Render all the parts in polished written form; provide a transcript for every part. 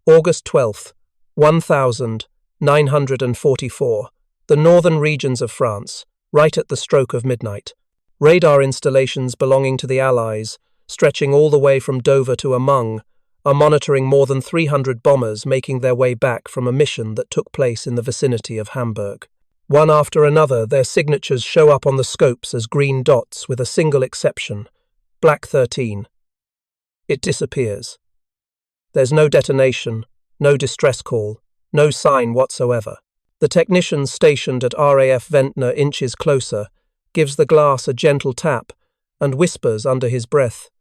August 12th, 1944. The northern regions of France, right at the stroke of midnight. Radar installations belonging to the Allies, stretching all the way from Dover to Amung, are monitoring more than 300 bombers making their way back from a mission that took place in the vicinity of Hamburg. One after another, their signatures show up on the scopes as green dots with a single exception, Black 13. It disappears. There's no detonation, no distress call, no sign whatsoever. The technician stationed at RAF Ventnor inches closer, gives the glass a gentle tap, and whispers under his breath,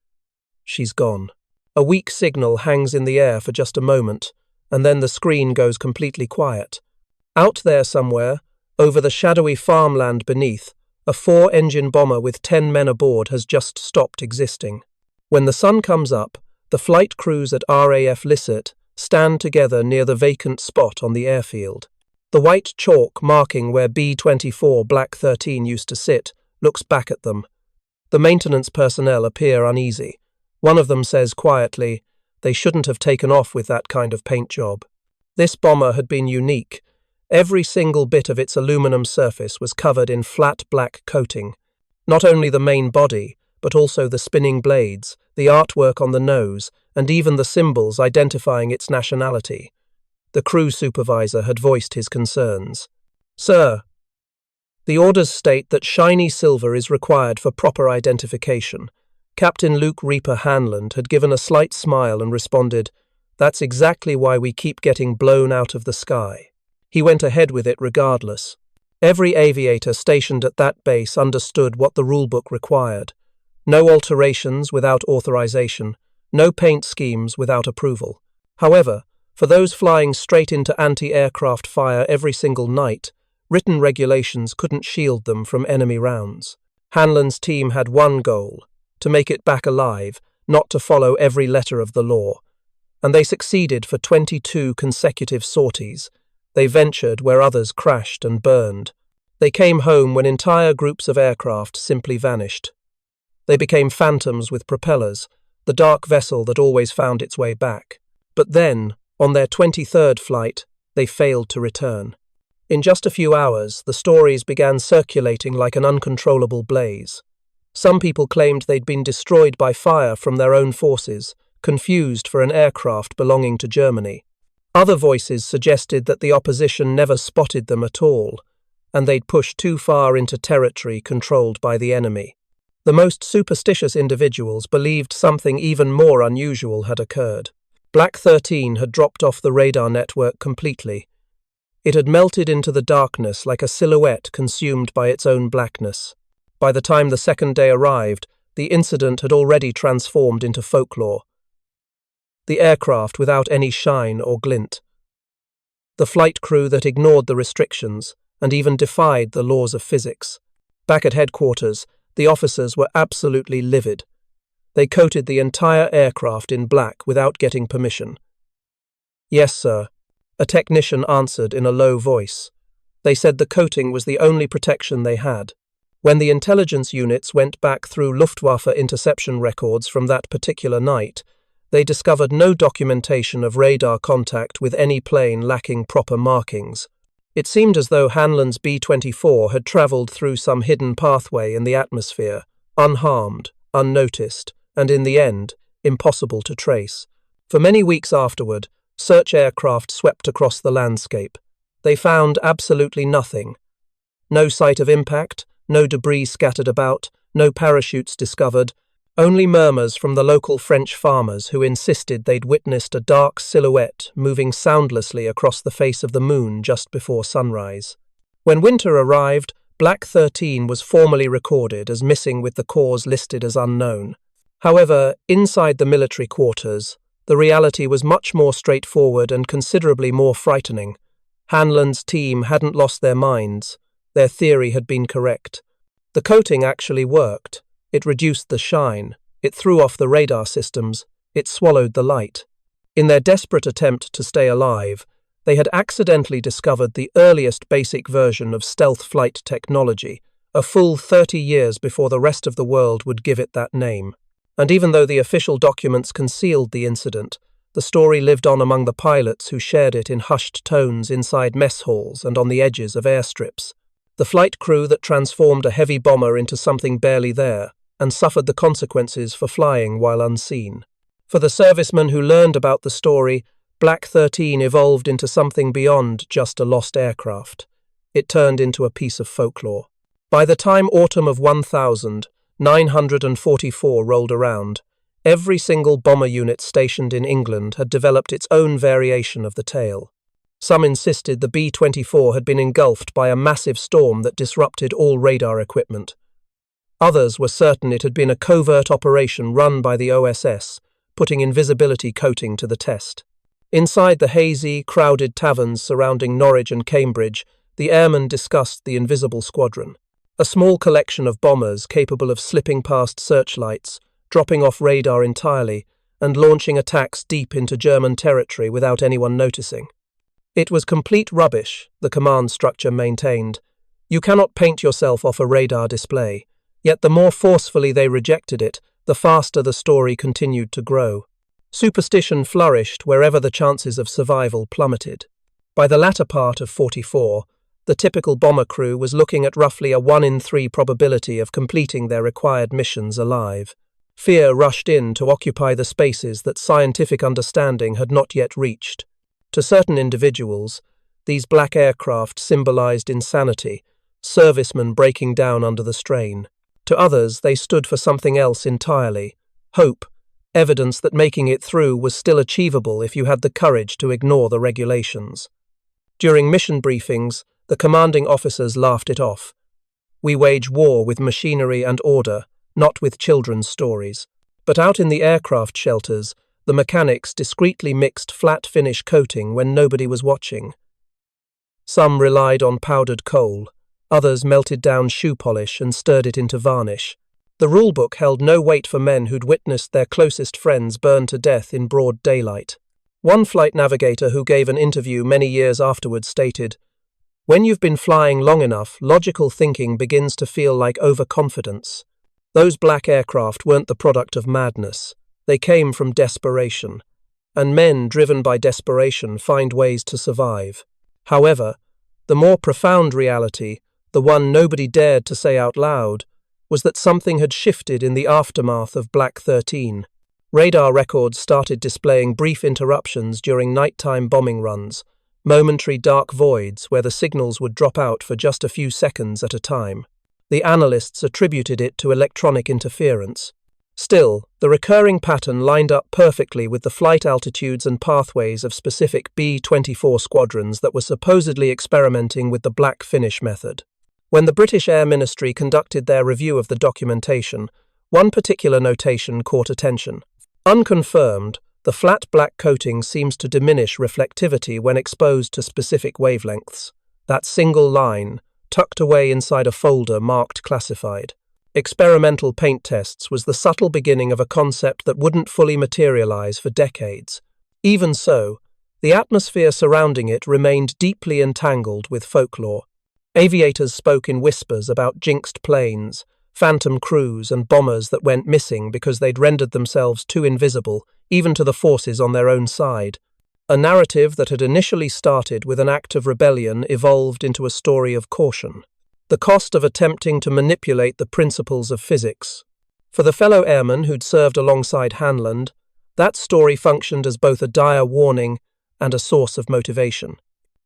"She's gone." A weak signal hangs in the air for just a moment, and then the screen goes completely quiet. Out there somewhere, over the shadowy farmland beneath, a 4-engine bomber with 10 men aboard has just stopped existing. When the sun comes up, the flight crews at RAF Lisset stand together near the vacant spot on the airfield. The white chalk marking where B-24 Black 13 used to sit looks back at them. The maintenance personnel appear uneasy. One of them says quietly, they shouldn't have taken off with that kind of paint job. This bomber had been unique. Every single bit of its aluminum surface was covered in flat black coating. Not only the main body, but also the spinning blades, the artwork on the nose, and even the symbols identifying its nationality. The crew supervisor had voiced his concerns. "Sir, the orders state that shiny silver is required for proper identification." Captain Luke Reaper Hanlon had given a slight smile and responded, "That's exactly why we keep getting blown out of the sky." He went ahead with it regardless. Every aviator stationed at that base understood what the rulebook required. No alterations without authorization, no paint schemes without approval. However, for those flying straight into anti-aircraft fire every single night, written regulations couldn't shield them from enemy rounds. Hanlon's team had one goal, to make it back alive, not to follow every letter of the law. And they succeeded for 22 consecutive sorties. They ventured where others crashed and burned. They came home when entire groups of aircraft simply vanished. They became phantoms with propellers, the dark vessel that always found its way back. But then, on their 23rd flight, they failed to return. In just a few hours, the stories began circulating like an uncontrollable blaze. Some people claimed they'd been destroyed by fire from their own forces, confused for an aircraft belonging to Germany. Other voices suggested that the opposition never spotted them at all, and they'd pushed too far into territory controlled by the enemy. The most superstitious individuals believed something even more unusual had occurred. Black 13 had dropped off the radar network completely. It had melted into the darkness like a silhouette consumed by its own blackness. By the time the second day arrived, the incident had already transformed into folklore. The aircraft without any shine or glint. The flight crew that ignored the restrictions and even defied the laws of physics. Back at headquarters, the officers were absolutely livid. They coated the entire aircraft in black without getting permission. "Yes, sir," a technician answered in a low voice. They said the coating was the only protection they had. When the intelligence units went back through Luftwaffe interception records from that particular night, they discovered no documentation of radar contact with any plane lacking proper markings. It seemed as though Hanlon's B-24 had travelled through some hidden pathway in the atmosphere, unharmed, unnoticed, and in the end, impossible to trace. For many weeks afterward, search aircraft swept across the landscape. They found absolutely nothing. No site of impact, no debris scattered about, no parachutes discovered, only murmurs from the local French farmers who insisted they'd witnessed a dark silhouette moving soundlessly across the face of the moon just before sunrise. When winter arrived, Black 13 was formally recorded as missing with the cause listed as unknown. However, inside the military quarters, the reality was much more straightforward and considerably more frightening. Hanlon's team hadn't lost their minds. Their theory had been correct. The coating actually worked. It reduced the shine. It threw off the radar systems. It swallowed the light. In their desperate attempt to stay alive, they had accidentally discovered the earliest basic version of stealth flight technology, a full 30 years before the rest of the world would give it that name. And even though the official documents concealed the incident, the story lived on among the pilots who shared it in hushed tones inside mess halls and on the edges of airstrips. The flight crew that transformed a heavy bomber into something barely there and suffered the consequences for flying while unseen. For the servicemen who learned about the story, Black 13 evolved into something beyond just a lost aircraft. It turned into a piece of folklore. By the time autumn of 1944 rolled around, every single bomber unit stationed in England had developed its own variation of the tale. Some insisted the B-24 had been engulfed by a massive storm that disrupted all radar equipment. Others were certain it had been a covert operation run by the OSS, putting invisibility coating to the test. Inside the hazy, crowded taverns surrounding Norwich and Cambridge, the airmen discussed the Invisible Squadron, a small collection of bombers capable of slipping past searchlights, dropping off radar entirely, and launching attacks deep into German territory without anyone noticing. It was complete rubbish, the command structure maintained. You cannot paint yourself off a radar display, yet the more forcefully they rejected it, the faster the story continued to grow. Superstition flourished wherever the chances of survival plummeted. By the latter part of 44, the typical bomber crew was looking at roughly a 1 in 3 probability of completing their required missions alive. Fear rushed in to occupy the spaces that scientific understanding had not yet reached. To certain individuals, these black aircraft symbolized insanity, servicemen breaking down under the strain. To others, they stood for something else entirely: hope, evidence that making it through was still achievable if you had the courage to ignore the regulations. During mission briefings, the commanding officers laughed it off. We wage war with machinery and order, not with children's stories. But out in the aircraft shelters, the mechanics discreetly mixed flat finish coating when nobody was watching. Some relied on powdered coal, others melted down shoe polish and stirred it into varnish. The rulebook held no weight for men who'd witnessed their closest friends burn to death in broad daylight. One flight navigator who gave an interview many years afterwards stated, "When you've been flying long enough, logical thinking begins to feel like overconfidence. Those black aircraft weren't the product of madness. They came from desperation. And men driven by desperation find ways to survive." However, the more profound reality, the one nobody dared to say out loud, was that something had shifted in the aftermath of Black 13. Radar records started displaying brief interruptions during nighttime bombing runs, momentary dark voids where the signals would drop out for just a few seconds at a time. The analysts attributed it to electronic interference. Still, the recurring pattern lined up perfectly with the flight altitudes and pathways of specific B-24 squadrons that were supposedly experimenting with the black finish method. When the British Air Ministry conducted their review of the documentation, one particular notation caught attention. Unconfirmed, the flat black coating seems to diminish reflectivity when exposed to specific wavelengths. That single line, tucked away inside a folder marked classified. Experimental paint tests was the subtle beginning of a concept that wouldn't fully materialize for decades. Even so, the atmosphere surrounding it remained deeply entangled with folklore. Aviators spoke in whispers about jinxed planes, phantom crews and bombers that went missing because they'd rendered themselves too invisible, even to the forces on their own side. A narrative that had initially started with an act of rebellion evolved into a story of caution. The cost of attempting to manipulate the principles of physics. For the fellow airmen who'd served alongside Hanlon, that story functioned as both a dire warning and a source of motivation.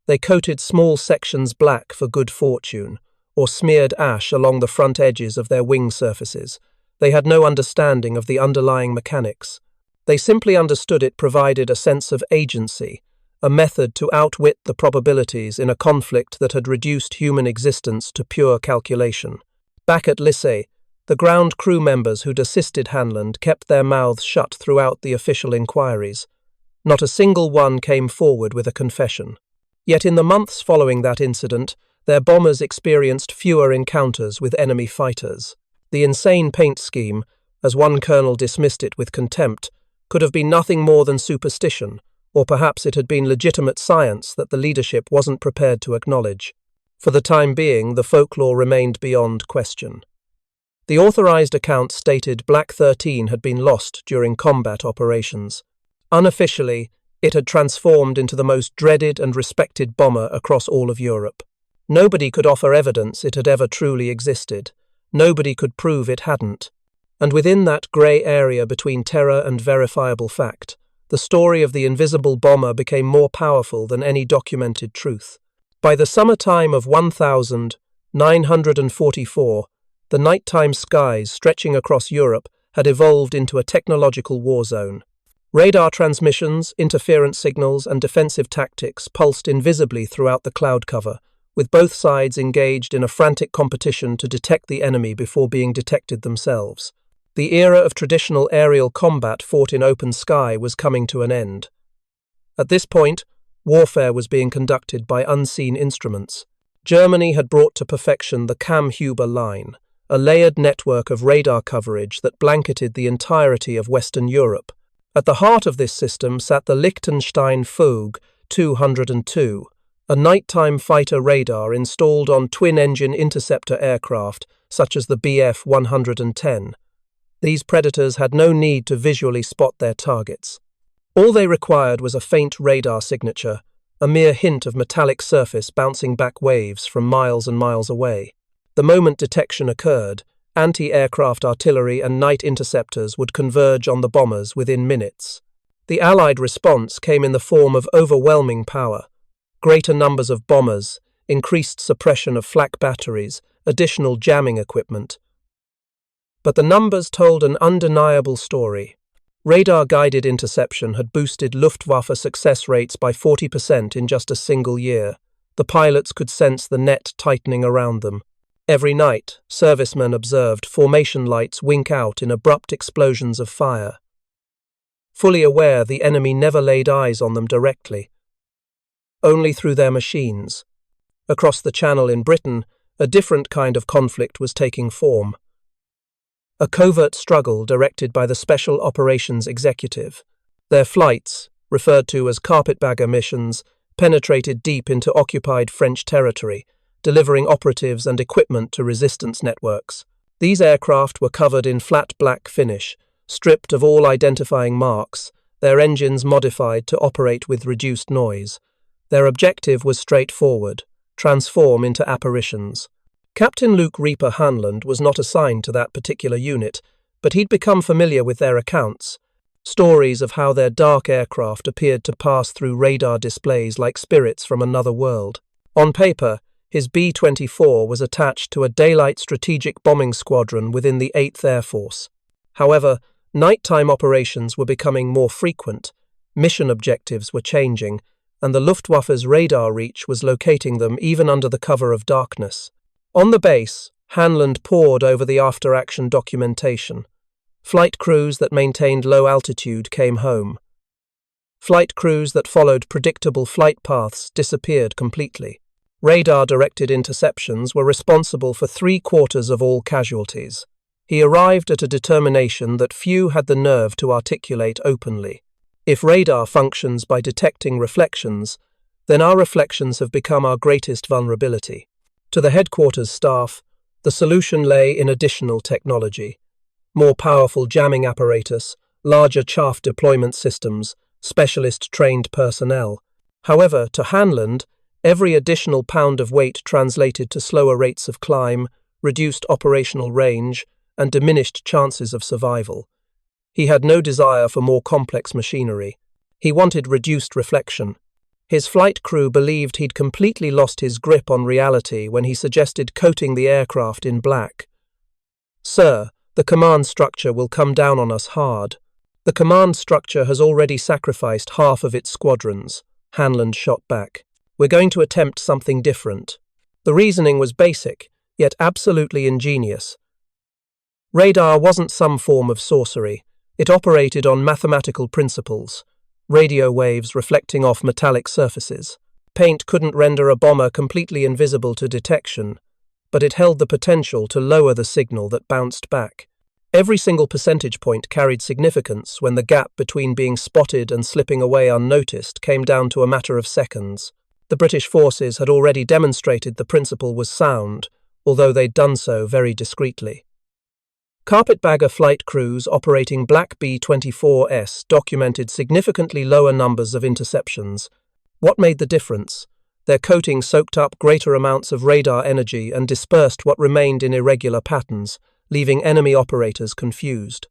They coated small sections black for good fortune, or smeared ash along the front edges of their wing surfaces. They had no understanding of the underlying mechanics. They simply understood it provided a sense of agency, a method to outwit the probabilities in a conflict that had reduced human existence to pure calculation. Back at Lycée, the ground crew members who'd assisted Hanlon kept their mouths shut throughout the official inquiries. Not a single one came forward with a confession. Yet in the months following that incident, their bombers experienced fewer encounters with enemy fighters. The insane paint scheme, as one colonel dismissed it with contempt, could have been nothing more than superstition, or perhaps it had been legitimate science that the leadership wasn't prepared to acknowledge. For the time being, the folklore remained beyond question. The authorized account stated Black 13 had been lost during combat operations. Unofficially, it had transformed into the most dreaded and respected bomber across all of Europe. Nobody could offer evidence it had ever truly existed. Nobody could prove it hadn't. And within that grey area between terror and verifiable fact, the story of the invisible bomber became more powerful than any documented truth. By the summertime of 1944, the nighttime skies stretching across Europe had evolved into a technological war zone. Radar transmissions, interference signals, and defensive tactics pulsed invisibly throughout the cloud cover, with both sides engaged in a frantic competition to detect the enemy before being detected themselves. The era of traditional aerial combat fought in open sky was coming to an end. At this point, warfare was being conducted by unseen instruments. Germany had brought to perfection the Kammhuber line, a layered network of radar coverage that blanketed the entirety of Western Europe. At the heart of this system sat the Liechtenstein Vogel 202, a nighttime fighter radar installed on twin-engine interceptor aircraft such as the Bf 110. These predators had no need to visually spot their targets. All they required was a faint radar signature, a mere hint of metallic surface bouncing back waves from miles and miles away. The moment detection occurred, anti-aircraft artillery and night interceptors would converge on the bombers within minutes. The Allied response came in the form of overwhelming power. Greater numbers of bombers, increased suppression of flak batteries, additional jamming equipment. But the numbers told an undeniable story. Radar-guided interception had boosted Luftwaffe success rates by 40% in just a single year. The pilots could sense the net tightening around them. Every night, servicemen observed formation lights wink out in abrupt explosions of fire. Fully aware the enemy never laid eyes on them directly, only through their machines. Across the Channel in Britain, a different kind of conflict was taking form. A covert struggle directed by the Special Operations Executive. Their flights, referred to as carpetbagger missions, penetrated deep into occupied French territory, delivering operatives and equipment to resistance networks. These aircraft were covered in flat black finish, stripped of all identifying marks, their engines modified to operate with reduced noise. Their objective was straightforward: transform into apparitions. Captain Luke Reaper Hanlon was not assigned to that particular unit, but he'd become familiar with their accounts, stories of how their dark aircraft appeared to pass through radar displays like spirits from another world. On paper, his B-24 was attached to a daylight strategic bombing squadron within the 8th Air Force. However, nighttime operations were becoming more frequent, mission objectives were changing, and the Luftwaffe's radar reach was locating them even under the cover of darkness. On the base, Hanlon pored over the after-action documentation. Flight crews that maintained low altitude came home. Flight crews that followed predictable flight paths disappeared completely. Radar-directed interceptions were responsible for 3/4 of all casualties. He arrived at a determination that few had the nerve to articulate openly. If radar functions by detecting reflections, then our reflections have become our greatest vulnerability. To the headquarters staff, the solution lay in additional technology. More powerful jamming apparatus, larger chaff deployment systems, specialist-trained personnel. However, to Hanlon, every additional pound of weight translated to slower rates of climb, reduced operational range, and diminished chances of survival. He had no desire for more complex machinery. He wanted reduced reflection. His flight crew believed he'd completely lost his grip on reality when he suggested coating the aircraft in black. "Sir, the command structure will come down on us hard." "The command structure has already sacrificed half of its squadrons," Hanlon shot back. "We're going to attempt something different." The reasoning was basic, yet absolutely ingenious. Radar wasn't some form of sorcery. It operated on mathematical principles. Radio waves reflecting off metallic surfaces. Paint couldn't render a bomber completely invisible to detection, but it held the potential to lower the signal that bounced back. Every single percentage point carried significance when the gap between being spotted and slipping away unnoticed came down to a matter of seconds. The British forces had already demonstrated the principle was sound, although they'd done so very discreetly. Carpetbagger flight crews operating Black B-24S documented significantly lower numbers of interceptions. What made the difference? Their coating soaked up greater amounts of radar energy and dispersed what remained in irregular patterns, leaving enemy operators confused.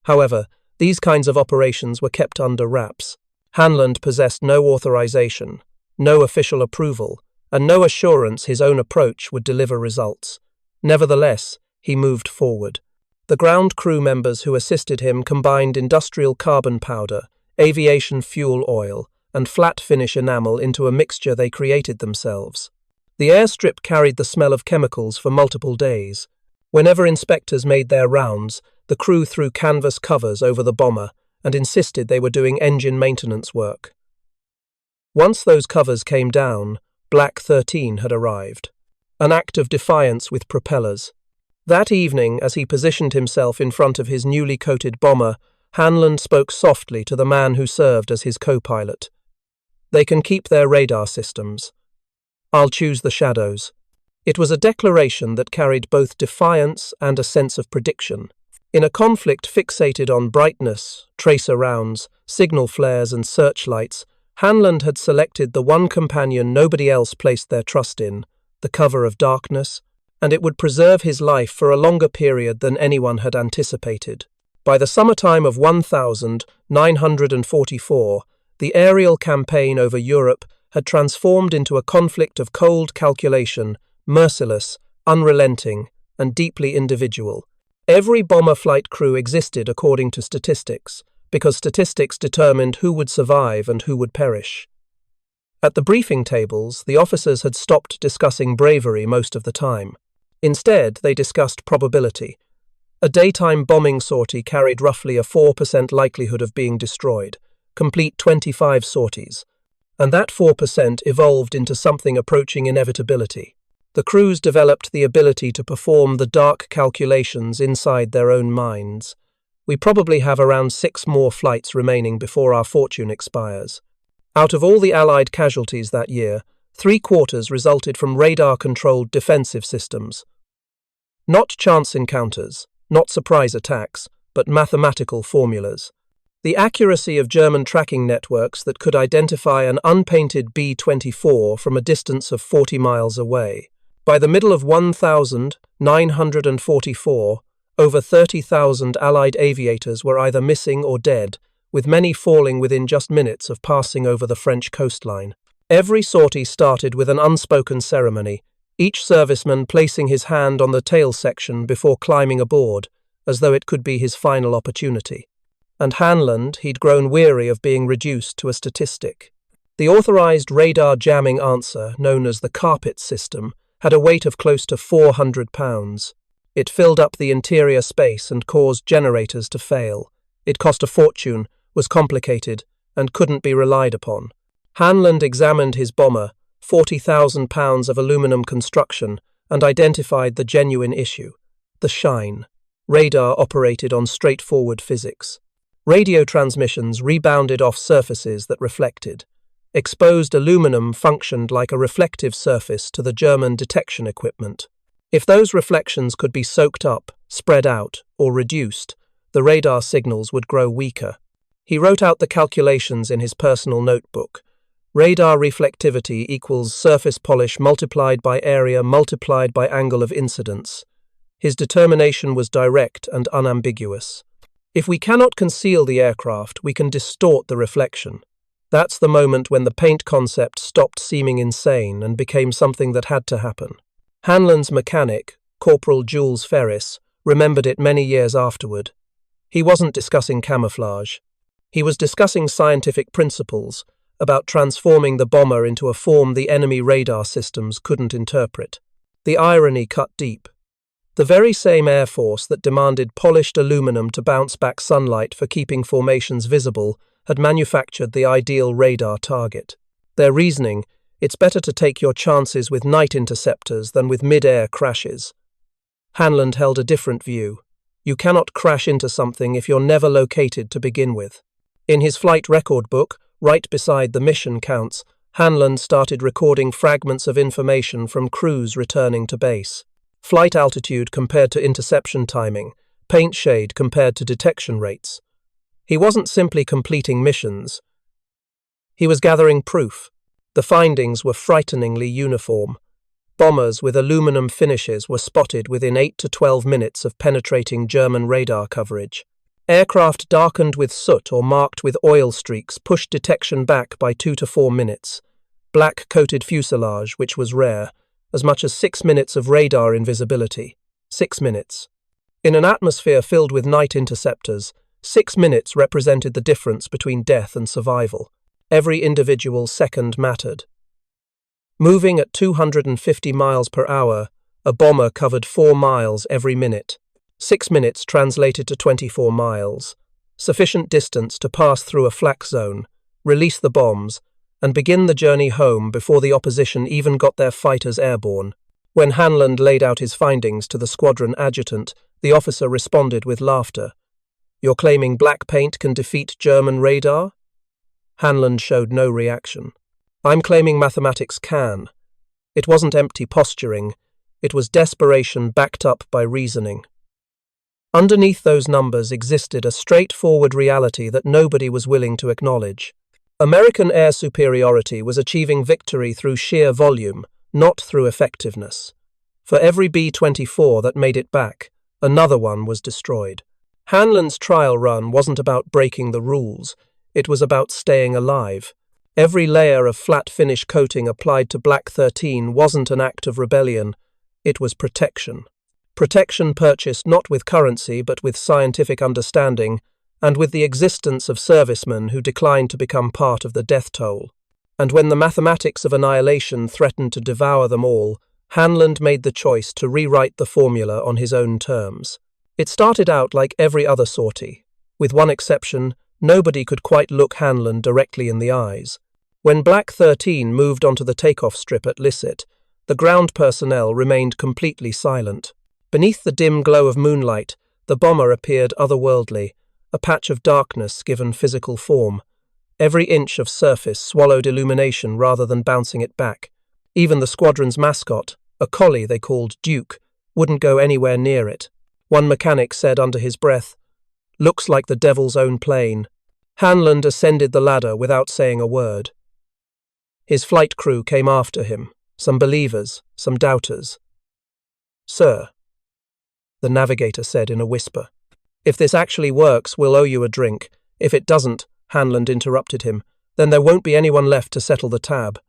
However, these kinds of operations were kept under wraps. Hanlon possessed no authorization, no official approval, and no assurance his own approach would deliver results. Nevertheless, he moved forward. The ground crew members who assisted him combined industrial carbon powder, aviation fuel oil, and flat finish enamel into a mixture they created themselves. The airstrip carried the smell of chemicals for multiple days. Whenever inspectors made their rounds, the crew threw canvas covers over the bomber and insisted they were doing engine maintenance work. Once those covers came down, Black 13 had arrived. An act of defiance with propellers. That evening, as he positioned himself in front of his newly coated bomber, Hanlon spoke softly to the man who served as his co-pilot. They can keep their radar systems. I'll choose the shadows. It was a declaration that carried both defiance and a sense of prediction. In a conflict fixated on brightness, tracer rounds, signal flares and searchlights, Hanlon had selected the one companion nobody else placed their trust in, the cover of darkness, and it would preserve his life for a longer period than anyone had anticipated. By the summertime of 1944, the aerial campaign over Europe had transformed into a conflict of cold calculation, merciless, unrelenting, and deeply individual. Every bomber flight crew existed according to statistics, because statistics determined who would survive and who would perish. At the briefing tables, the officers had stopped discussing bravery most of the time. Instead, they discussed probability. A daytime bombing sortie carried roughly a 4% likelihood of being destroyed. Complete 25 sorties. And that 4% evolved into something approaching inevitability. The crews developed the ability to perform the dark calculations inside their own minds. We probably have around 6 more flights remaining before our fortune expires. Out of all the Allied casualties that year, 3/4 resulted from radar-controlled defensive systems. Not chance encounters, not surprise attacks, but mathematical formulas. The accuracy of German tracking networks that could identify an unpainted B-24 from a distance of 40 miles away. By the middle of 1944, over 30,000 Allied aviators were either missing or dead, with many falling within just minutes of passing over the French coastline. Every sortie started with an unspoken ceremony, each serviceman placing his hand on the tail section before climbing aboard, as though it could be his final opportunity. And Hanlon, he'd grown weary of being reduced to a statistic. The authorized radar jamming answer, known as the carpet system, had a weight of close to 400 pounds. It filled up the interior space and caused generators to fail. It cost a fortune, was complicated, and couldn't be relied upon. Hanlon examined his bomber, 40,000 pounds of aluminum construction, and identified the genuine issue, the shine. Radar operated on straightforward physics. Radio transmissions rebounded off surfaces that reflected. Exposed aluminum functioned like a reflective surface to the German detection equipment. If those reflections could be soaked up, spread out, or reduced, the radar signals would grow weaker. He wrote out the calculations in his personal notebook. Radar reflectivity equals surface polish multiplied by area multiplied by angle of incidence. His determination was direct and unambiguous. If we cannot conceal the aircraft, we can distort the reflection. That's the moment when the paint concept stopped seeming insane and became something that had to happen. Hanlon's mechanic, Corporal Jules Ferris, remembered it many years afterward. He wasn't discussing camouflage. He was discussing scientific principles about transforming the bomber into a form the enemy radar systems couldn't interpret. The irony cut deep. The very same Air Force that demanded polished aluminum to bounce back sunlight for keeping formations visible had manufactured the ideal radar target. Their reasoning: it's better to take your chances with night interceptors than with mid-air crashes. Hanlon held a different view. You cannot crash into something if you're never located to begin with. In his flight record book, right beside the mission counts, Hanlon started recording fragments of information from crews returning to base. Flight altitude compared to interception timing, paint shade compared to detection rates. He wasn't simply completing missions. He was gathering proof. The findings were frighteningly uniform. Bombers with aluminum finishes were spotted within 8 to 12 minutes of penetrating German radar coverage. Aircraft darkened with soot or marked with oil streaks pushed detection back by 2 to 4 minutes. Black-coated fuselage, which was rare, as much as 6 minutes of radar invisibility. 6 minutes. In an atmosphere filled with night interceptors, 6 minutes represented the difference between death and survival. Every individual second mattered. Moving at 250 miles per hour, a bomber covered 4 miles every minute. 6 minutes translated to 24 miles. Sufficient distance to pass through a flak zone, release the bombs, and begin the journey home before the opposition even got their fighters airborne. When Hanlon laid out his findings to the squadron adjutant, the officer responded with laughter. "You're claiming black paint can defeat German radar?" Hanlon showed no reaction. "I'm claiming mathematics can." It wasn't empty posturing. It was desperation backed up by reasoning. Underneath those numbers existed a straightforward reality that nobody was willing to acknowledge. American air superiority was achieving victory through sheer volume, not through effectiveness. For every B-24 that made it back, another one was destroyed. Hanlon's trial run wasn't about breaking the rules. It was about staying alive. Every layer of flat finish coating applied to Black 13 wasn't an act of rebellion. It was protection. Protection purchased not with currency but with scientific understanding, and with the existence of servicemen who declined to become part of the death toll. And when the mathematics of annihilation threatened to devour them all, Hanlon made the choice to rewrite the formula on his own terms. It started out like every other sortie. With one exception, nobody could quite look Hanlon directly in the eyes. When Black 13 moved onto the takeoff strip at Lisset, the ground personnel remained completely silent. Beneath the dim glow of moonlight, the bomber appeared otherworldly, a patch of darkness given physical form. Every inch of surface swallowed illumination rather than bouncing it back. Even the squadron's mascot, a collie they called Duke, wouldn't go anywhere near it. One mechanic said under his breath, "Looks like the devil's own plane." Hanlon ascended the ladder without saying a word. His flight crew came after him, some believers, some doubters. "Sir," the navigator said in a whisper, "if this actually works, we'll owe you a drink. If it doesn't," Hanlon interrupted him, "then there won't be anyone left to settle the tab."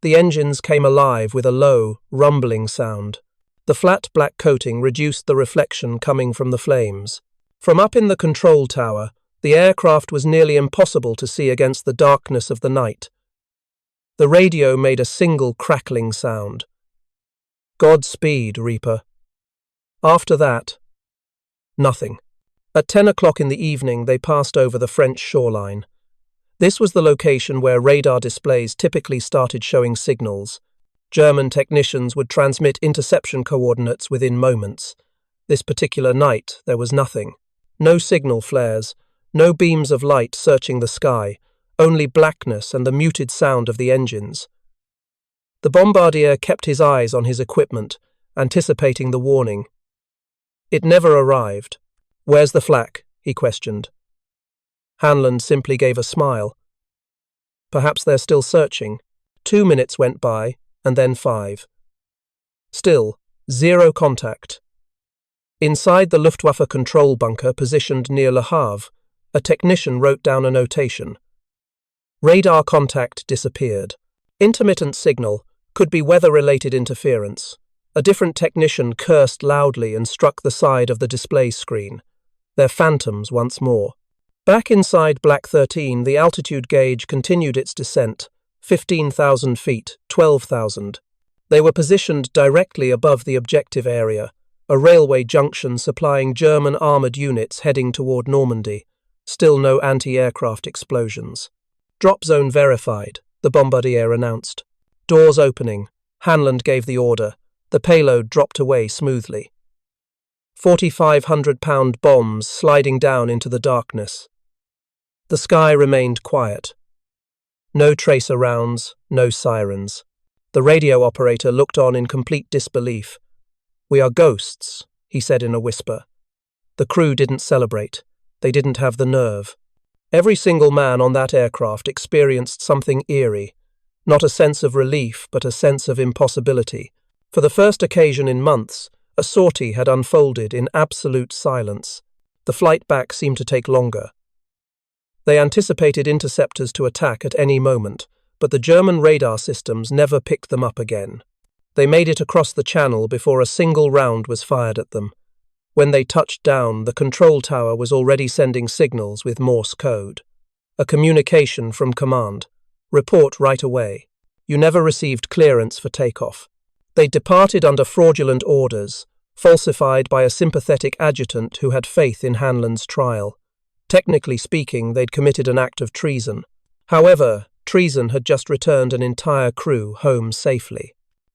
The engines came alive with a low, rumbling sound. The flat black coating reduced the reflection coming from the flames. From up in the control tower, the aircraft was nearly impossible to see against the darkness of the night. The radio made a single crackling sound. "Godspeed, Reaper." After that, nothing. At 10 o'clock in the evening, they passed over the French shoreline. This was the location where radar displays typically started showing signals. German technicians would transmit interception coordinates within moments. This particular night, there was nothing. No signal flares, no beams of light searching the sky, only blackness and the muted sound of the engines. The bombardier kept his eyes on his equipment, anticipating the warning. It never arrived. "Where's the flak?" he questioned. Hanlon simply gave a smile. "Perhaps they're still searching." 2 minutes went by, and then 5. Still, zero contact. Inside the Luftwaffe control bunker positioned near Le Havre, a technician wrote down a notation. Radar contact disappeared. Intermittent signal, could be weather-related interference. A different technician cursed loudly and struck the side of the display screen. They're phantoms once more. Back inside Black 13, the altitude gauge continued its descent, 15,000 feet, 12,000. They were positioned directly above the objective area, a railway junction supplying German armoured units heading toward Normandy. Still no anti-aircraft explosions. "Drop zone verified," the bombardier announced. Doors opening. Hanlon gave the order. The payload dropped away smoothly. 4,500-pound bombs sliding down into the darkness. The sky remained quiet. No tracer rounds, no sirens. The radio operator looked on in complete disbelief. "We are ghosts," he said in a whisper. The crew didn't celebrate. They didn't have the nerve. Every single man on that aircraft experienced something eerie. Not a sense of relief, but a sense of impossibility. For the first occasion in months, a sortie had unfolded in absolute silence. The flight back seemed to take longer. They anticipated interceptors to attack at any moment, but the German radar systems never picked them up again. They made it across the channel before a single round was fired at them. When they touched down, the control tower was already sending signals with Morse code. A communication from command. Report right away. You never received clearance for takeoff. They departed under fraudulent orders, falsified by a sympathetic adjutant who had faith in Hanlon's trial. Technically speaking, they'd committed an act of treason. However, treason had just returned an entire crew home safely.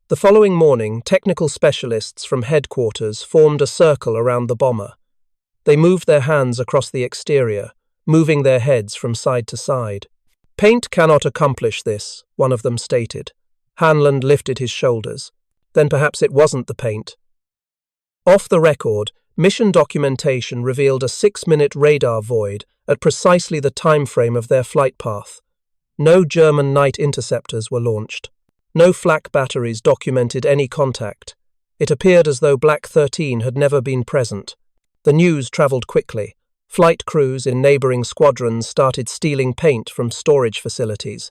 The following morning, technical specialists from headquarters formed a circle around the bomber. They moved their hands across the exterior, moving their heads from side to side. "Paint cannot accomplish this," one of them stated. Hanlon lifted his shoulders. Then perhaps it wasn't the paint. Off the record, mission documentation revealed a 6-minute radar void at precisely the time frame of their flight path. No German night interceptors were launched. No flak batteries documented any contact. It appeared as though Black 13 had never been present. The news travelled quickly. Flight crews in neighbouring squadrons started stealing paint from storage facilities.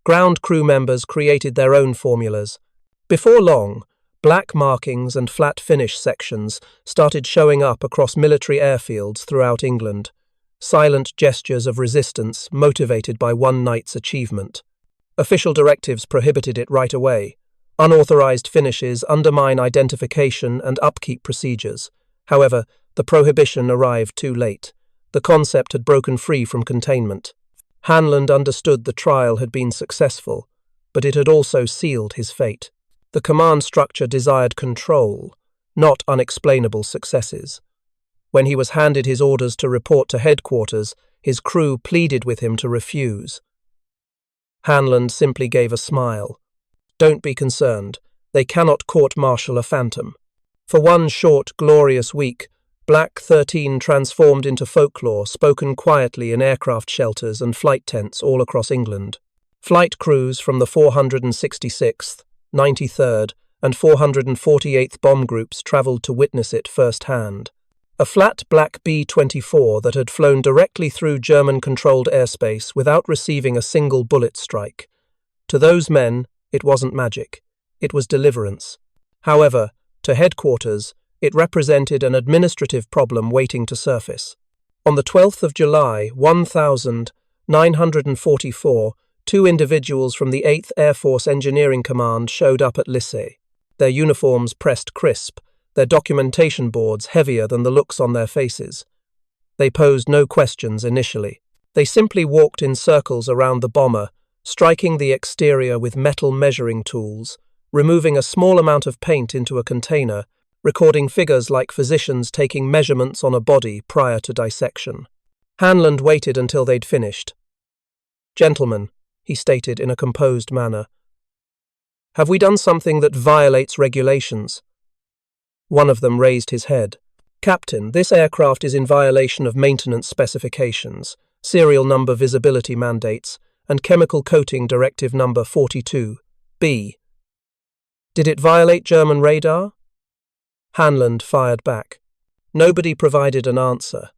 Ground crew members created their own formulas. Before long, black markings and flat finish sections started showing up across military airfields throughout England. Silent gestures of resistance motivated by one night's achievement. Official directives prohibited it right away. Unauthorized finishes undermine identification and upkeep procedures. However, the prohibition arrived too late. The concept had broken free from containment. Hanlon understood the trial had been successful, but it had also sealed his fate. The command structure desired control, not unexplainable successes. When he was handed his orders to report to headquarters, his crew pleaded with him to refuse. Hanlon simply gave a smile. "Don't be concerned. They cannot court-martial a phantom." For one short, glorious week, Black 13 transformed into folklore spoken quietly in aircraft shelters and flight tents all across England. Flight crews from the 466th, 93rd, and 448th bomb groups travelled to witness it firsthand. A flat black B-24 that had flown directly through German-controlled airspace without receiving a single bullet strike. To those men, it wasn't magic. It was deliverance. However, to headquarters, it represented an administrative problem waiting to surface. On the 12th of July, 1944, 2 individuals from the 8th Air Force Engineering Command showed up at Lycée. Their uniforms pressed crisp, their documentation boards heavier than the looks on their faces. They posed no questions initially. They simply walked in circles around the bomber, striking the exterior with metal measuring tools, removing a small amount of paint into a container, recording figures like physicians taking measurements on a body prior to dissection. Hanlon waited until they'd finished. "Gentlemen," he stated in a composed manner, "have we done something that violates regulations?" One of them raised his head. "Captain, this aircraft is in violation of maintenance specifications, serial number visibility mandates, and chemical coating directive number 42B. Did it violate German radar?" Hanlon fired back. Nobody provided an answer.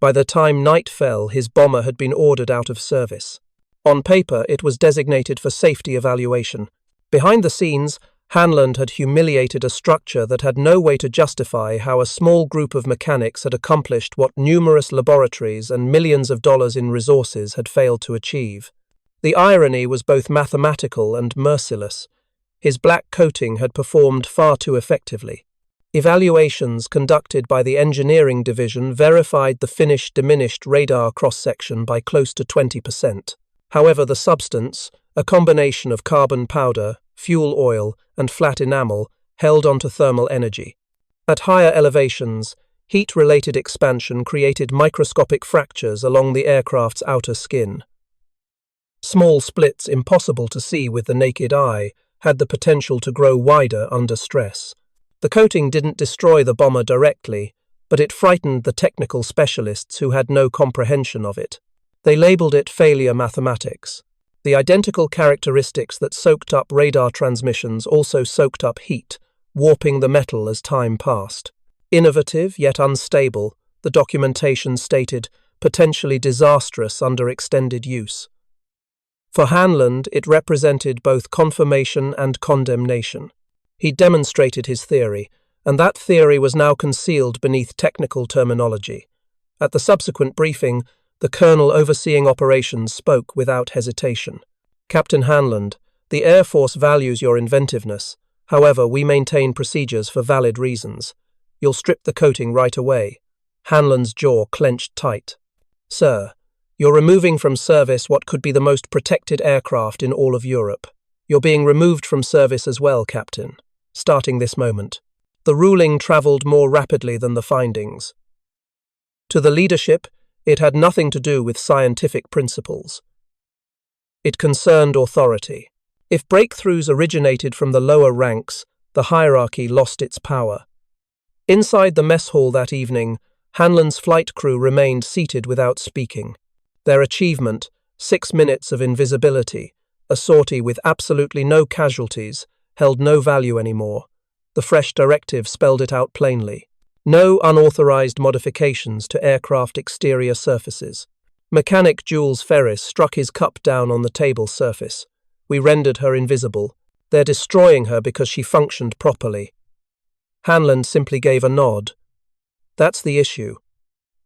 By the time night fell, his bomber had been ordered out of service. On paper, it was designated for safety evaluation. Behind the scenes, Hanlon had humiliated a structure that had no way to justify how a small group of mechanics had accomplished what numerous laboratories and millions of dollars in resources had failed to achieve. The irony was both mathematical and merciless. His black coating had performed far too effectively. Evaluations conducted by the engineering division verified the finish diminished radar cross-section by close to 20%. However, the substance, a combination of carbon powder, fuel oil, and flat enamel, held onto thermal energy. At higher elevations, heat-related expansion created microscopic fractures along the aircraft's outer skin. Small splits impossible to see with the naked eye had the potential to grow wider under stress. The coating didn't destroy the bomber directly, but it frightened the technical specialists who had no comprehension of it. They labeled it failure mathematics. The identical characteristics that soaked up radar transmissions also soaked up heat, warping the metal as time passed. Innovative yet unstable, the documentation stated, potentially disastrous under extended use. For Hanlon, it represented both confirmation and condemnation. He demonstrated his theory, and that theory was now concealed beneath technical terminology. At the subsequent briefing, the colonel overseeing operations spoke without hesitation. "Captain Hanlon, the Air Force values your inventiveness. However, we maintain procedures for valid reasons. You'll strip the coating right away." Hanlon's jaw clenched tight. "Sir, you're removing from service what could be the most protected aircraft in all of Europe. You're being removed from service as well, Captain. Starting this moment." The ruling travelled more rapidly than the findings. To the leadership, it had nothing to do with scientific principles. It concerned authority. If breakthroughs originated from the lower ranks, the hierarchy lost its power. Inside the mess hall that evening, Hanlon's flight crew remained seated without speaking. Their achievement, 6 minutes of invisibility, a sortie with absolutely no casualties, held no value anymore. The fresh directive spelled it out plainly. No unauthorized modifications to aircraft exterior surfaces. Mechanic Jules Ferris struck his cup down on the table surface. "We rendered her invisible. They're destroying her because she functioned properly." Hanlon simply gave a nod. "That's the issue.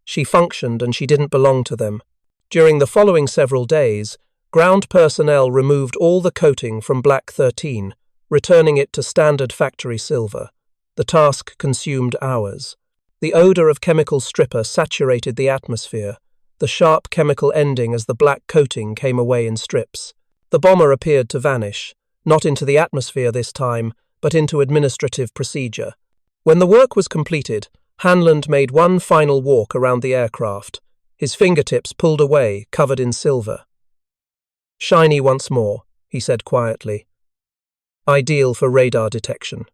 She functioned and she didn't belong to them." During the following several days, ground personnel removed all the coating from Black 13, returning it to standard factory silver. The task consumed hours. The odor of chemical stripper saturated the atmosphere, the sharp chemical ending as the black coating came away in strips. The bomber appeared to vanish, not into the atmosphere this time, but into administrative procedure. When the work was completed, Hanlon made one final walk around the aircraft, his fingertips pulled away, covered in silver. "Shiny once more," he said quietly. "Ideal for radar detection."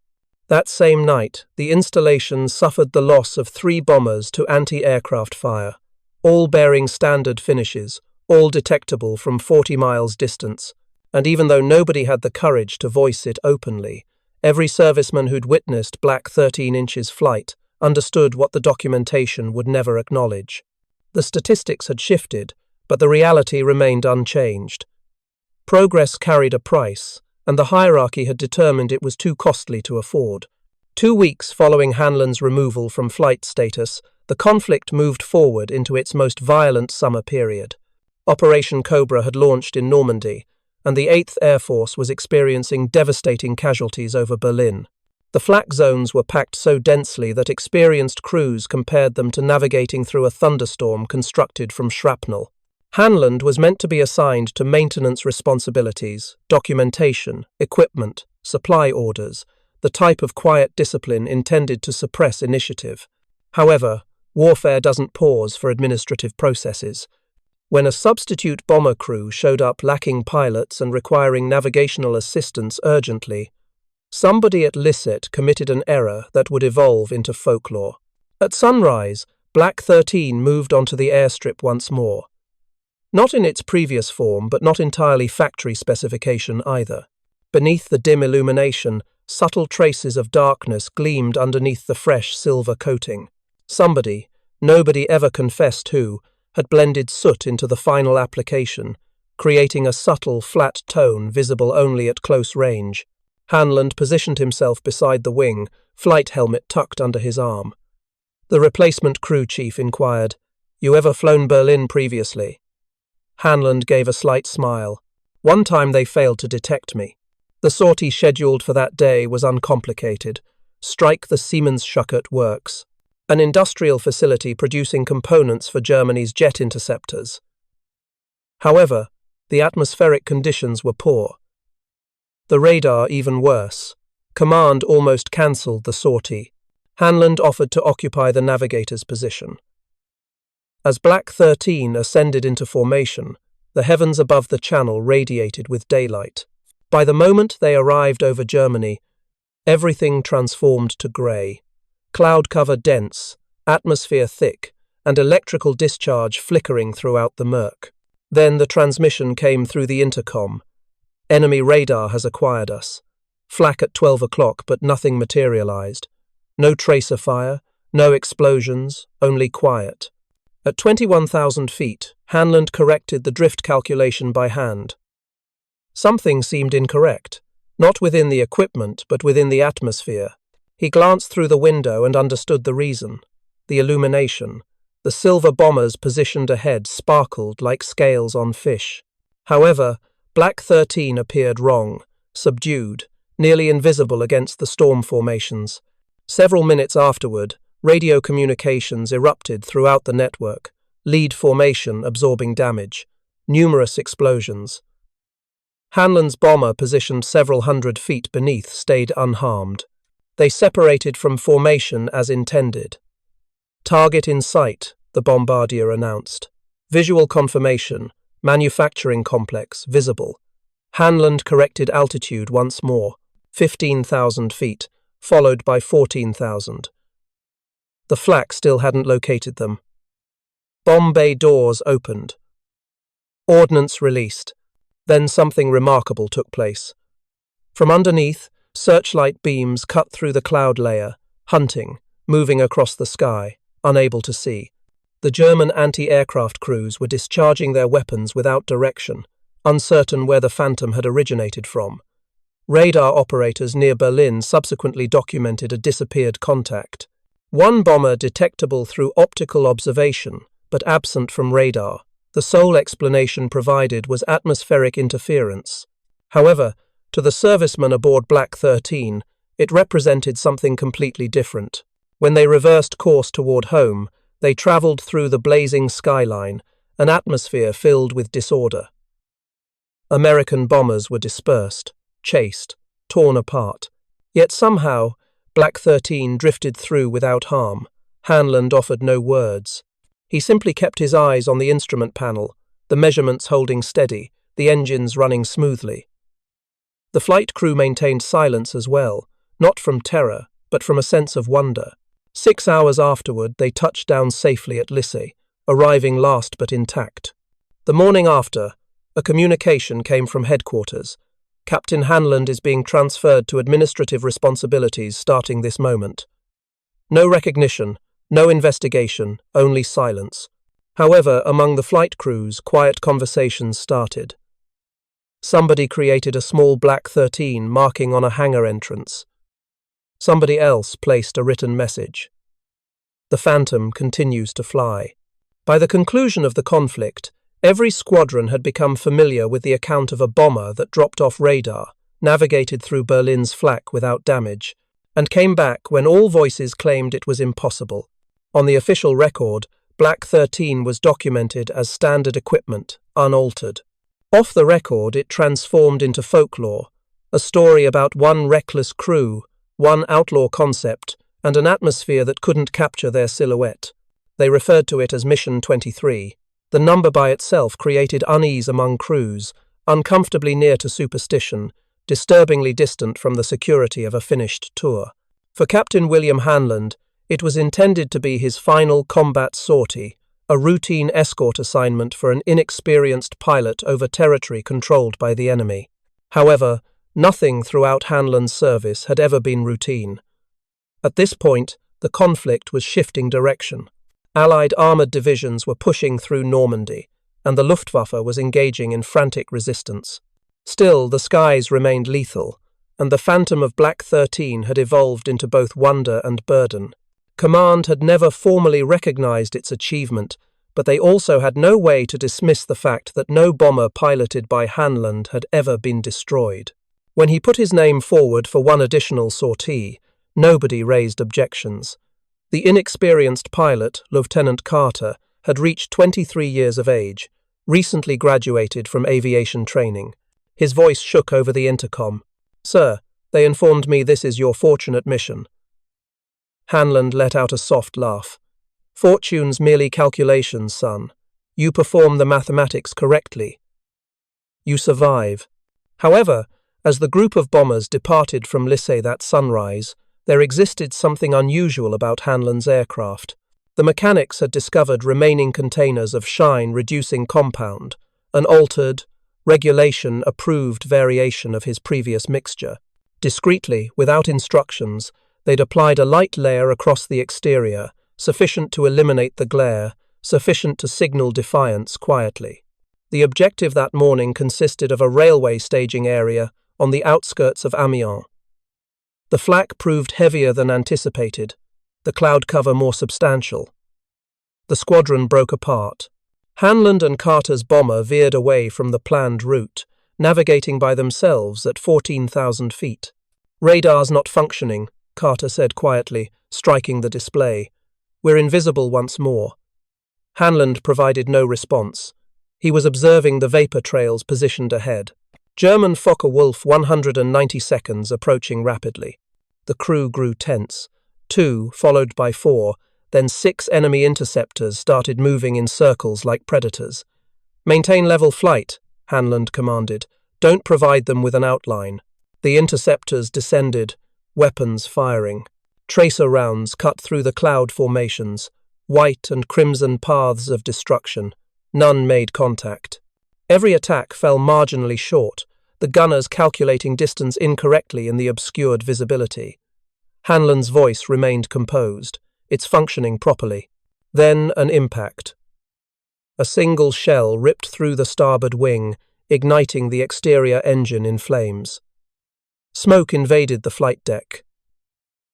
That same night, the installation suffered the loss of 3 bombers to anti-aircraft fire, all bearing standard finishes, all detectable from 40 miles distance, and even though nobody had the courage to voice it openly, every serviceman who'd witnessed Black 13 Inch's flight understood what the documentation would never acknowledge. The statistics had shifted, but the reality remained unchanged. Progress carried a price, and the hierarchy had determined it was too costly to afford. 2 weeks following Hanlon's removal from flight status, the conflict moved forward into its most violent summer period. Operation Cobra had launched in Normandy, and the 8th Air Force was experiencing devastating casualties over Berlin. The flak zones were packed so densely that experienced crews compared them to navigating through a thunderstorm constructed from shrapnel. Hanlon was meant to be assigned to maintenance responsibilities, documentation, equipment, supply orders, the type of quiet discipline intended to suppress initiative. However, warfare doesn't pause for administrative processes. When a substitute bomber crew showed up lacking pilots and requiring navigational assistance urgently, somebody at Lisset committed an error that would evolve into folklore. At sunrise, Black 13 moved onto the airstrip once more. Not in its previous form, but not entirely factory specification either. Beneath the dim illumination, subtle traces of darkness gleamed underneath the fresh silver coating. Somebody, nobody ever confessed who, had blended soot into the final application, creating a subtle, flat tone visible only at close range. Hanlon positioned himself beside the wing, flight helmet tucked under his arm. The replacement crew chief inquired, "You ever flown Berlin previously?" Hanlon gave a slight smile. "One time they failed to detect me." The sortie scheduled for that day was uncomplicated. Strike the Siemens-Schuckert Works, an industrial facility producing components for Germany's jet interceptors. However, the atmospheric conditions were poor. The radar even worse. Command almost cancelled the sortie. Hanlon offered to occupy the navigator's position. As Black 13 ascended into formation, the heavens above the channel radiated with daylight. By the moment they arrived over Germany, everything transformed to grey. Cloud cover dense, atmosphere thick, and electrical discharge flickering throughout the murk. Then the transmission came through the intercom. Enemy radar has acquired us. Flak at 12 o'clock, but nothing materialized. No tracer fire, no explosions, only quiet. At 21,000 feet, Hanlon corrected the drift calculation by hand. Something seemed incorrect, not within the equipment, but within the atmosphere. He glanced through the window and understood the reason. The illumination. The silver bombers positioned ahead sparkled like scales on fish. However, Black 13 appeared wrong, subdued, nearly invisible against the storm formations. Several minutes afterward, radio communications erupted throughout the network, lead formation absorbing damage, numerous explosions. Hanlon's bomber, positioned several hundred feet beneath, stayed unharmed. They separated from formation as intended. Target in sight, the bombardier announced. Visual confirmation, manufacturing complex, visible. Hanlon corrected altitude once more, 15,000 feet, followed by 14,000. The flak still hadn't located them. Bomb bay doors opened. Ordnance released. Then something remarkable took place. From underneath, searchlight beams cut through the cloud layer, hunting, moving across the sky, unable to see. The German anti-aircraft crews were discharging their weapons without direction, uncertain where the Phantom had originated from. Radar operators near Berlin subsequently documented a disappeared contact. One bomber detectable through optical observation, but absent from radar. The sole explanation provided was atmospheric interference. However, to the servicemen aboard Black 13, it represented something completely different. When they reversed course toward home, they traveled through the blazing skyline, an atmosphere filled with disorder. American bombers were dispersed, chased, torn apart. Yet somehow, Black 13 drifted through without harm. Hanlon offered no words. He simply kept his eyes on the instrument panel, the measurements holding steady, the engines running smoothly. The flight crew maintained silence as well, not from terror, but from a sense of wonder. 6 hours afterward, they touched down safely at Lissay, arriving last but intact. The morning after, a communication came from headquarters. Captain Hanlon is being transferred to administrative responsibilities starting this moment. No recognition, no investigation, only silence. However, among the flight crews, quiet conversations started. Somebody created a small Black 13 marking on a hangar entrance. Somebody else placed a written message. The Phantom continues to fly. By the conclusion of the conflict, every squadron had become familiar with the account of a bomber that dropped off radar, navigated through Berlin's flak without damage, and came back when all voices claimed it was impossible. On the official record, Black 13 was documented as standard equipment, unaltered. Off the record, it transformed into folklore, a story about one reckless crew, one outlaw concept, and an atmosphere that couldn't capture their silhouette. They referred to it as Mission 23. The number by itself created unease among crews, uncomfortably near to superstition, disturbingly distant from the security of a finished tour. For Captain William Hanlon, it was intended to be his final combat sortie, a routine escort assignment for an inexperienced pilot over territory controlled by the enemy. However, nothing throughout Hanlon's service had ever been routine. At this point, the conflict was shifting direction. Allied armoured divisions were pushing through Normandy, and the Luftwaffe was engaging in frantic resistance. Still, the skies remained lethal, and the Phantom of Black 13 had evolved into both wonder and burden. Command had never formally recognized its achievement, but they also had no way to dismiss the fact that no bomber piloted by Hanlon had ever been destroyed. When he put his name forward for one additional sortie, nobody raised objections. The inexperienced pilot, Lieutenant Carter, had reached 23 years of age, recently graduated from aviation training. His voice shook over the intercom. "Sir, they informed me this is your fortunate mission." Hanlon let out a soft laugh. "Fortune's merely calculations, son. You perform the mathematics correctly. You survive." However, as the group of bombers departed from Lissay that sunrise, there existed something unusual about Hanlon's aircraft. The mechanics had discovered remaining containers of shine-reducing compound, an altered, regulation-approved variation of his previous mixture. Discreetly, without instructions, they'd applied a light layer across the exterior, sufficient to eliminate the glare, sufficient to signal defiance quietly. The objective that morning consisted of a railway staging area on the outskirts of Amiens. The flak proved heavier than anticipated, the cloud cover more substantial. The squadron broke apart. Hanlon and Carter's bomber veered away from the planned route, navigating by themselves at 14,000 feet. "Radar's not functioning," Carter said quietly, striking the display. "We're invisible once more." Hanlon provided no response. He was observing the vapor trails positioned ahead. German Focke-Wulf 190 seconds approaching rapidly. The crew grew tense. 2, followed by 4, then 6 enemy interceptors started moving in circles like predators. "Maintain level flight," Hanlon commanded. "Don't provide them with an outline." The interceptors descended, weapons firing. Tracer rounds cut through the cloud formations, white and crimson paths of destruction. None made contact. Every attack fell marginally short, the gunners calculating distance incorrectly in the obscured visibility. Hanlon's voice remained composed, its functioning properly. Then an impact. A single shell ripped through the starboard wing, igniting the exterior engine in flames. Smoke invaded the flight deck.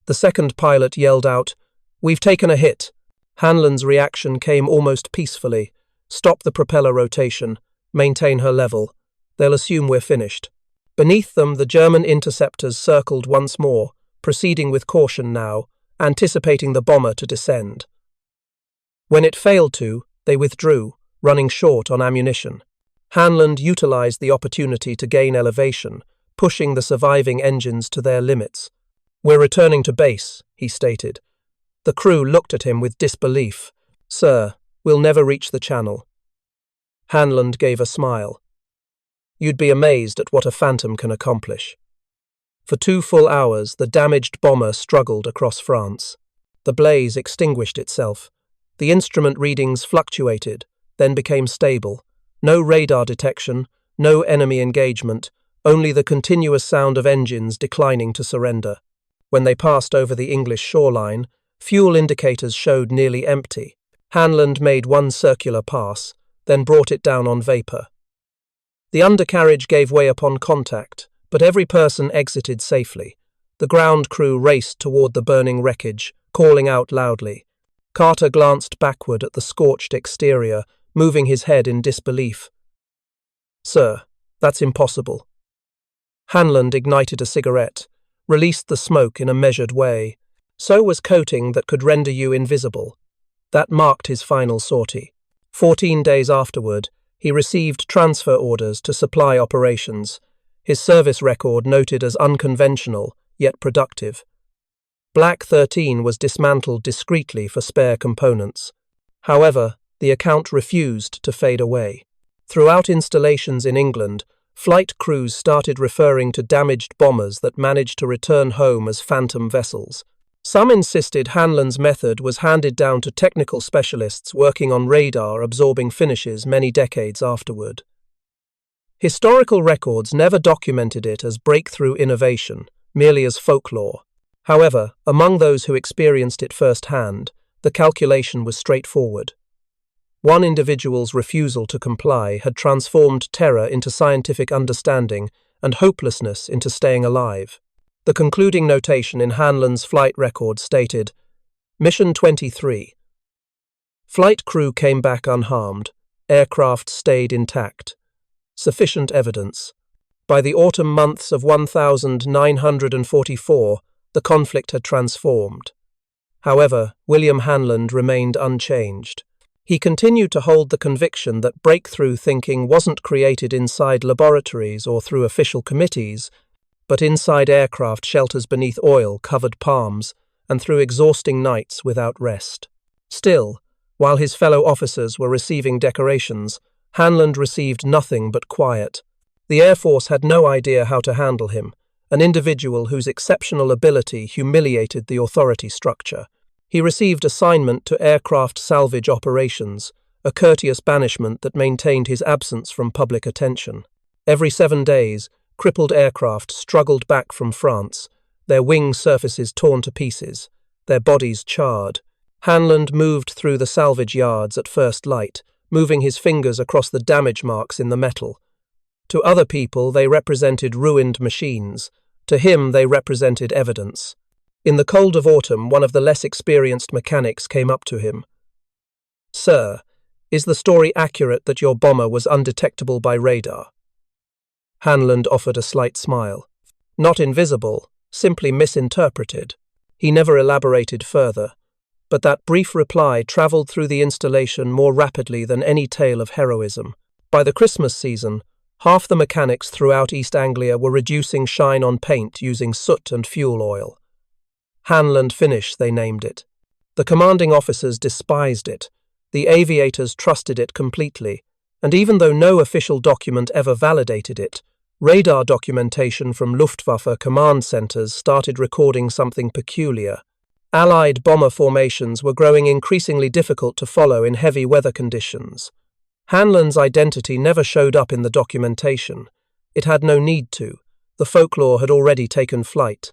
The second pilot yelled out, "We've taken a hit." Hanlon's reaction came almost peacefully. "Stop the propeller rotation. Maintain her level. They'll assume we're finished." Beneath them, the German interceptors circled once more, proceeding with caution now, anticipating the bomber to descend. When it failed to, they withdrew, running short on ammunition. Hanlon utilized the opportunity to gain elevation, pushing the surviving engines to their limits. "We're returning to base," he stated. The crew looked at him with disbelief. "Sir, we'll never reach the channel." Hanlon gave a smile. "You'd be amazed at what a phantom can accomplish." For 2 full hours, the damaged bomber struggled across France. The blaze extinguished itself. The instrument readings fluctuated, then became stable. No radar detection, no enemy engagement, only the continuous sound of engines declining to surrender. When they passed over the English shoreline, fuel indicators showed nearly empty. Hanlon made one circular pass, then brought it down on vapor. The undercarriage gave way upon contact, but every person exited safely. The ground crew raced toward the burning wreckage, calling out loudly. Carter glanced backward at the scorched exterior, moving his head in disbelief. "Sir, that's impossible." Hanlon ignited a cigarette, released the smoke in a measured way. So was coating that could render you invisible. That marked his final sortie. 14 days afterward, he received transfer orders to supply operations, his service record noted as unconventional, yet productive. Black 13 was dismantled discreetly for spare components. However, the account refused to fade away. Throughout installations in England, flight crews started referring to damaged bombers that managed to return home as phantom vessels. Some insisted Hanlon's method was handed down to technical specialists working on radar-absorbing finishes many decades afterward. Historical records never documented it as breakthrough innovation, merely as folklore. However, among those who experienced it firsthand, the calculation was straightforward. One individual's refusal to comply had transformed terror into scientific understanding and hopelessness into staying alive. The concluding notation in Hanlon's flight record stated, Mission 23. Flight crew came back unharmed. Aircraft stayed intact. Sufficient evidence. By the autumn months of 1944, the conflict had transformed. However, William Hanlon remained unchanged. He continued to hold the conviction that breakthrough thinking wasn't created inside laboratories or through official committees, but inside aircraft shelters beneath oil-covered palms and through exhausting nights without rest. Still, while his fellow officers were receiving decorations, Hanlon received nothing but quiet. The Air Force had no idea how to handle him, an individual whose exceptional ability humiliated the authority structure. He received assignment to aircraft salvage operations, a courteous banishment that maintained his absence from public attention. Every 7 days, crippled aircraft struggled back from France, their wing surfaces torn to pieces, their bodies charred. Hanlon moved through the salvage yards at first light, moving his fingers across the damage marks in the metal. To other people, they represented ruined machines. To him, they represented evidence. In the cold of autumn, one of the less experienced mechanics came up to him. "Sir, is the story accurate that your bomber was undetectable by radar?" Hanlon offered a slight smile. "Not invisible, simply misinterpreted." He never elaborated further, but that brief reply travelled through the installation more rapidly than any tale of heroism. By the Christmas season, half the mechanics throughout East Anglia were reducing shine on paint using soot and fuel oil. Hanlon Finish, they named it. The commanding officers despised it. The aviators trusted it completely, and even though no official document ever validated it, radar documentation from Luftwaffe command centers started recording something peculiar. Allied bomber formations were growing increasingly difficult to follow in heavy weather conditions. Hanlon's identity never showed up in the documentation. It had no need to. The folklore had already taken flight.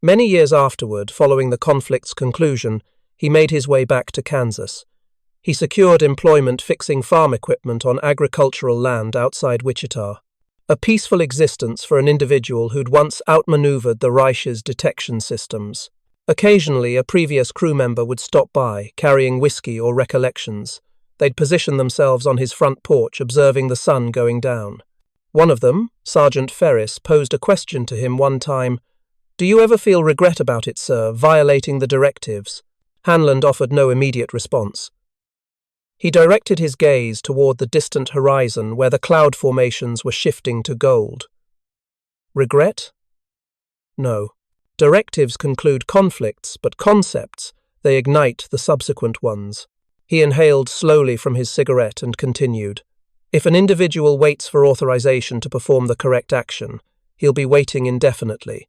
Many years afterward, following the conflict's conclusion, he made his way back to Kansas. He secured employment fixing farm equipment on agricultural land outside Wichita. A peaceful existence for an individual who'd once outmaneuvered the Reich's detection systems. Occasionally, a previous crew member would stop by, carrying whiskey or recollections. They'd position themselves on his front porch, observing the sun going down. One of them, Sergeant Ferris, posed a question to him one time. "Do you ever feel regret about it, sir, violating the directives?" Hanlon offered no immediate response. He directed his gaze toward the distant horizon where the cloud formations were shifting to gold. Regret? No. Directives conclude conflicts, but concepts, they ignite the subsequent ones. He inhaled slowly from his cigarette and continued. If an individual waits for authorization to perform the correct action, he'll be waiting indefinitely.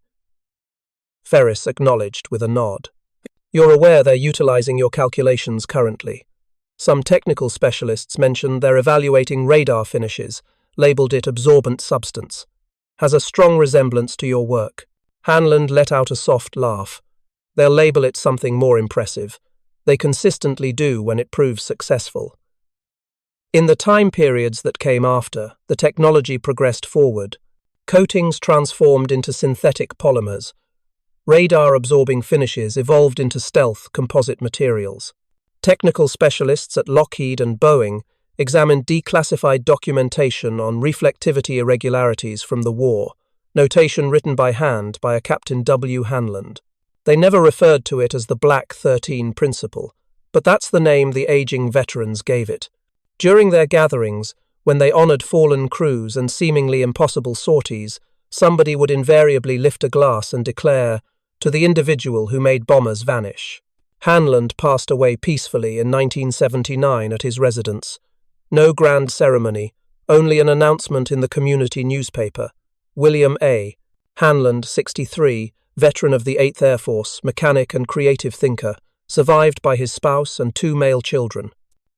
Ferris acknowledged with a nod. You're aware they're utilizing your calculations currently. Some technical specialists mentioned they're evaluating radar finishes, labeled it absorbent substance. Has a strong resemblance to your work. Hanlon let out a soft laugh. They'll label it something more impressive. They consistently do when it proves successful. In the time periods that came after, the technology progressed forward. Coatings transformed into synthetic polymers. Radar-absorbing finishes evolved into stealth composite materials. Technical specialists at Lockheed and Boeing examined declassified documentation on reflectivity irregularities from the war, notation written by hand by a Captain W. Hanlon. They never referred to it as the Black 13 principle, but that's the name the aging veterans gave it. During their gatherings, when they honored fallen crews and seemingly impossible sorties, somebody would invariably lift a glass and declare, "To the individual who made bombers vanish." Hanlon passed away peacefully in 1979 at his residence. No grand ceremony, only an announcement in the community newspaper. William A. Hanlon, 63, veteran of the 8th Air Force, mechanic and creative thinker, survived by his spouse and 2 male children.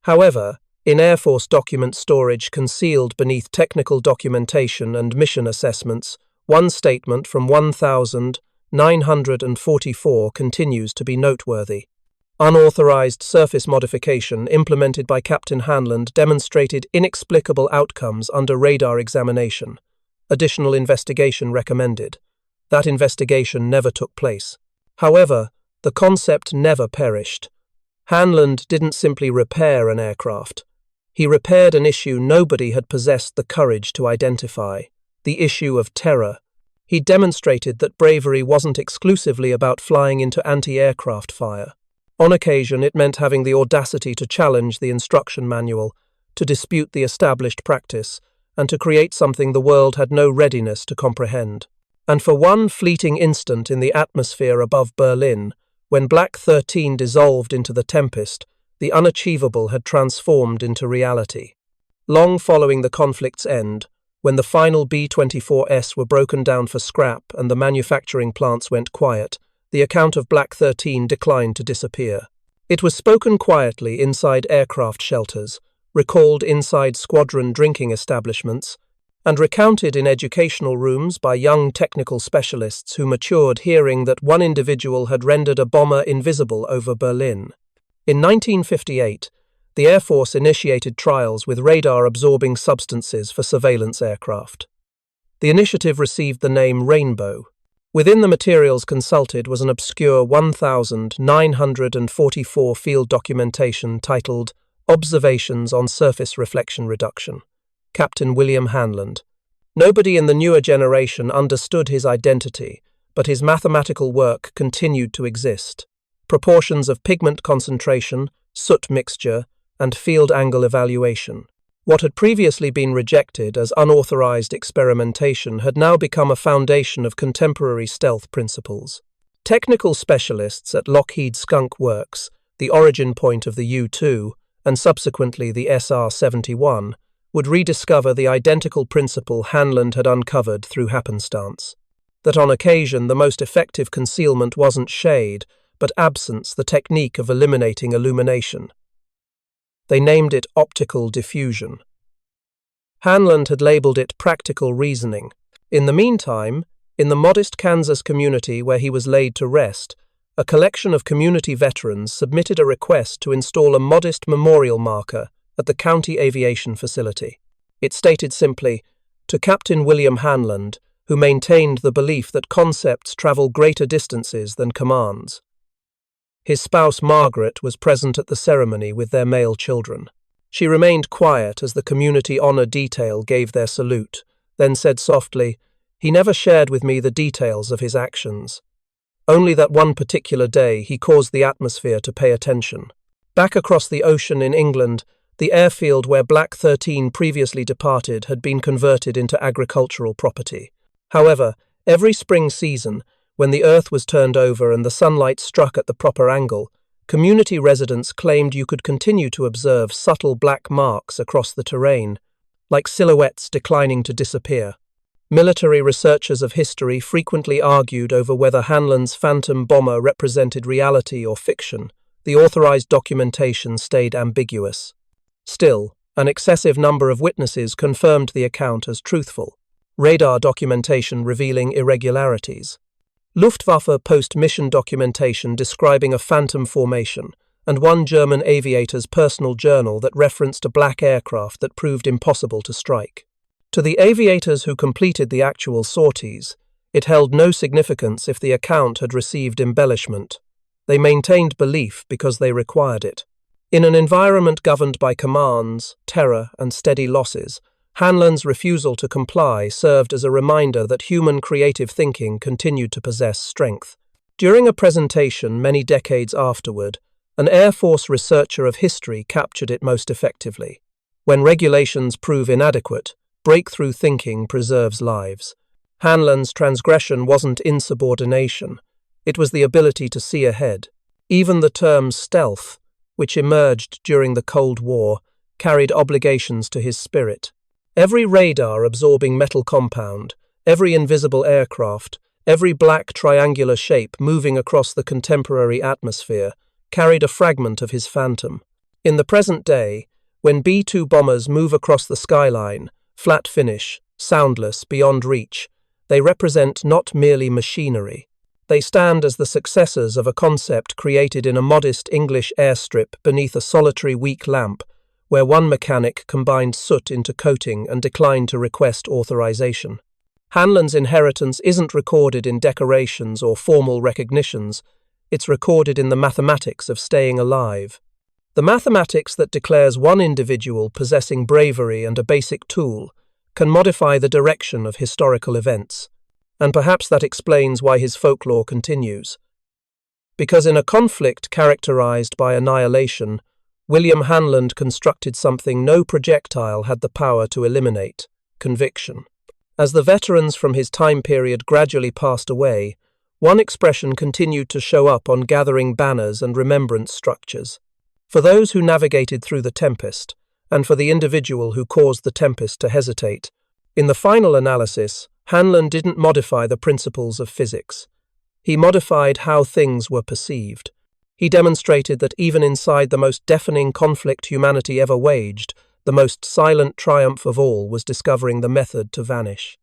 However, in Air Force document storage concealed beneath technical documentation and mission assessments, one statement from 1944 continues to be noteworthy. Unauthorized surface modification implemented by Captain Hanlon demonstrated inexplicable outcomes under radar examination. Additional investigation recommended. That investigation never took place. However, the concept never perished. Hanlon didn't simply repair an aircraft. He repaired an issue nobody had possessed the courage to identify, the issue of terror. He demonstrated that bravery wasn't exclusively about flying into anti-aircraft fire. On occasion, it meant having the audacity to challenge the instruction manual, to dispute the established practice, and to create something the world had no readiness to comprehend. And for one fleeting instant in the atmosphere above Berlin, when Black 13 dissolved into the tempest, the unachievable had transformed into reality. Long following the conflict's end, when the final B-24S were broken down for scrap and the manufacturing plants went quiet, the account of Black 13 declined to disappear. It was spoken quietly inside aircraft shelters, recalled inside squadron drinking establishments, and recounted in educational rooms by young technical specialists who matured hearing that one individual had rendered a bomber invisible over Berlin. In 1958, the Air Force initiated trials with radar-absorbing substances for surveillance aircraft. The initiative received the name Rainbow. Within the materials consulted was an obscure 1,944 field documentation titled Observations on Surface Reflection Reduction. Captain William Hanlon. Nobody in the newer generation understood his identity, but his mathematical work continued to exist. Proportions of pigment concentration, soot mixture, and field angle evaluation. What had previously been rejected as unauthorized experimentation had now become a foundation of contemporary stealth principles. Technical specialists at Lockheed Skunk Works, the origin point of the U-2, and subsequently the SR-71, would rediscover the identical principle Hanlon had uncovered through happenstance. That on occasion the most effective concealment wasn't shade, but absence, the technique of eliminating illumination. They named it optical diffusion. Hanlon had labeled it practical reasoning. In the meantime, in the modest Kansas community where he was laid to rest, a collection of community veterans submitted a request to install a modest memorial marker at the county aviation facility. It stated simply, "To Captain William Hanlon, who maintained the belief that concepts travel greater distances than commands." His spouse Margaret was present at the ceremony with their male children. She remained quiet as the community honor detail gave their salute, then said softly, "He never shared with me the details of his actions. Only that one particular day he caused the atmosphere to pay attention." Back across the ocean in England, the airfield where Black 13 previously departed had been converted into agricultural property. However, every spring season, when the earth was turned over and the sunlight struck at the proper angle, community residents claimed you could continue to observe subtle black marks across the terrain, like silhouettes declining to disappear. Military researchers of history frequently argued over whether Hanlon's phantom bomber represented reality or fiction. The authorized documentation stayed ambiguous. Still, an excessive number of witnesses confirmed the account as truthful. Radar documentation revealing irregularities. Luftwaffe post-mission documentation describing a phantom formation, and one German aviator's personal journal that referenced a black aircraft that proved impossible to strike. To the aviators who completed the actual sorties, it held no significance if the account had received embellishment. They maintained belief because they required it. In an environment governed by commands, terror, and steady losses, Hanlon's refusal to comply served as a reminder that human creative thinking continued to possess strength. During a presentation many decades afterward, an Air Force researcher of history captured it most effectively. When regulations prove inadequate, breakthrough thinking preserves lives. Hanlon's transgression wasn't insubordination. It was the ability to see ahead. Even the term stealth, which emerged during the Cold War, carried obligations to his spirit. Every radar-absorbing metal compound, every invisible aircraft, every black triangular shape moving across the contemporary atmosphere carried a fragment of his phantom. In the present day, when B-2 bombers move across the skyline, flat finish, soundless, beyond reach, they represent not merely machinery. They stand as the successors of a concept created in a modest English airstrip beneath a solitary weak lamp, where one mechanic combined soot into coating and declined to request authorization. Hanlon's inheritance isn't recorded in decorations or formal recognitions, it's recorded in the mathematics of staying alive. The mathematics that declares one individual possessing bravery and a basic tool can modify the direction of historical events, and perhaps that explains why his folklore continues. Because in a conflict characterized by annihilation, William Hanlon constructed something no projectile had the power to eliminate: conviction. As the veterans from his time period gradually passed away, one expression continued to show up on gathering banners and remembrance structures. For those who navigated through the tempest, and for the individual who caused the tempest to hesitate, in the final analysis, Hanlon didn't modify the principles of physics. He modified how things were perceived. He demonstrated that even inside the most deafening conflict humanity ever waged, the most silent triumph of all was discovering the method to vanish.